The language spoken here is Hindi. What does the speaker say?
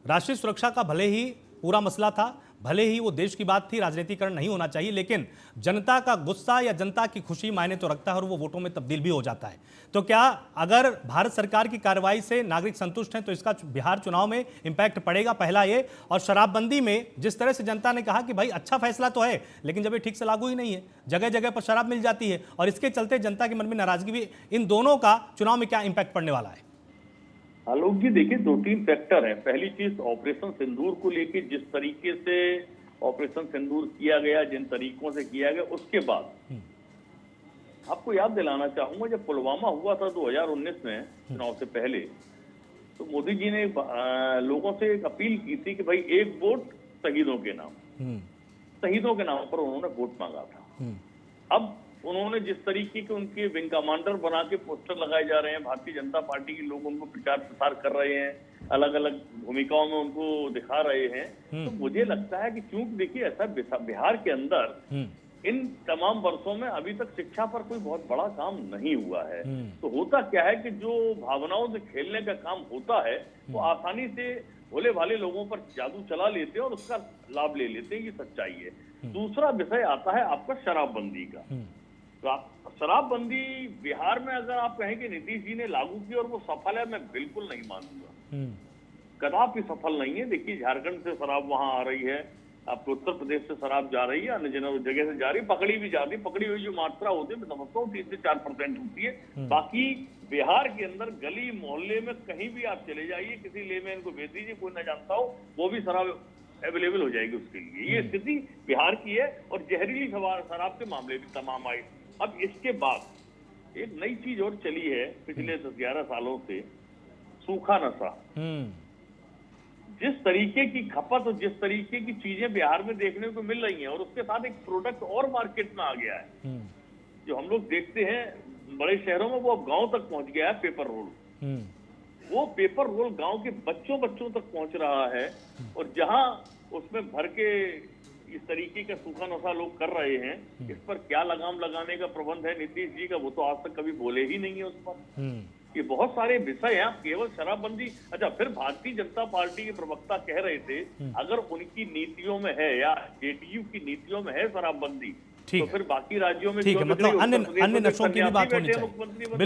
राष्ट्रीय सुरक्षा का भले ही पूरा मसला था, भले ही वो देश की बात थी, राजनीतिकरण नहीं होना चाहिए, लेकिन जनता का गुस्सा या जनता की खुशी मायने तो रखता है और वो वोटों में तब्दील भी हो जाता है। तो क्या अगर भारत सरकार की कार्रवाई से नागरिक संतुष्ट हैं तो इसका बिहार चुनाव में इंपैक्ट पड़ेगा? पहला ये। और शराबबंदी में जिस तरह से जनता ने कहा कि भाई अच्छा फैसला तो है, लेकिन जब ये ठीक से लागू ही नहीं है, जगह जगह पर शराब मिल जाती है और इसके चलते जनता के मन में नाराजगी भी, इन दोनों का चुनाव में क्या इंपैक्ट पड़ने वाला है? आलोक जी, देखिए 2-3 फैक्टर हैं। पहली चीज, ऑपरेशन सिंदूर को लेके जिस तरीके से ऑपरेशन सिंदूर किया गया, जिन तरीकों से किया गया, उसके बाद आपको याद दिलाना चाहूंगा, जब पुलवामा हुआ था 2019 में चुनाव से पहले, तो मोदी जी ने लोगों से एक अपील की थी कि भाई एक वोट शहीदों के नाम, शहीदों के नाम पर उन्होंने वोट मांगा था। अब उन्होंने जिस तरीके के उनके विंग कमांडर बना के पोस्टर लगाए जा रहे हैं, भारतीय जनता पार्टी के लोग उनको प्रचार प्रसार कर रहे हैं, अलग अलग भूमिकाओं में उनको दिखा रहे हैं, तो मुझे लगता है कि क्योंकि देखिए ऐसा बिहार के अंदर इन तमाम वर्षों में अभी तक शिक्षा पर कोई बहुत बड़ा काम नहीं हुआ है। तो होता क्या है कि जो भावनाओं से खेलने का काम होता है वो आसानी से भोले भाले लोगों पर जादू चला लेते हैं और उसका लाभ ले लेते हैं, ये सच्चाई है। दूसरा विषय आता है आपका शराबबंदी का। तो शराबबंदी बिहार में अगर आप कहें कि नीतीश जी ने लागू की और वो सफल है, मैं बिल्कुल नहीं मानूंगा, कदापि सफल नहीं है। देखिए झारखंड से शराब वहां आ रही है, आपको उत्तर प्रदेश से शराब जा रही है, अन्य जगह से जा रही है, पकड़ी भी जाती है। पकड़ी हुई जो मात्रा होती है मैं समझता हूँ 3 से 4% होती है। बाकी बिहार के अंदर गली मोहल्ले में कहीं भी आप चले जाइए, किसी लेमैन को भेज दीजिए, कोई ना जानता हो, वो भी शराब अवेलेबल हो जाएगी उसके लिए। ये स्थिति बिहार की है और जहरीली शराब के मामले भी तमाम आए। अब इसके बाद एक नई चीज और चली है पिछले 10-11 सालों से, सूखा नशा। जिस तरीके की खपत और जिस तरीके की चीजें बिहार में देखने को मिल रही हैं, और उसके साथ एक प्रोडक्ट और मार्केट में आ गया है जो हम लोग देखते हैं बड़े शहरों में, वो अब गांव तक पहुंच गया है, पेपर रोल। वो पेपर रोल गांव के बच्चों तक पहुंच रहा है, और जहां उसमें भर के इस तरीके का सूखा नशा लोग कर रहे हैं, इस पर क्या लगाम लगाने का प्रबंध है नीतीश जी का, वो तो आज तक कभी बोले ही नहीं है उस पर। ये बहुत सारे विषय हैं। केवल शराबबंदी, अच्छा फिर भारतीय जनता पार्टी के प्रवक्ता कह रहे थे अगर उनकी नीतियों में है या जेडीयू की नीतियों में है शराबबंदी, तो फिर बाकी राज्यों में ठीक है, मतलब अन्य नशों की भी बात होनी चाहिए।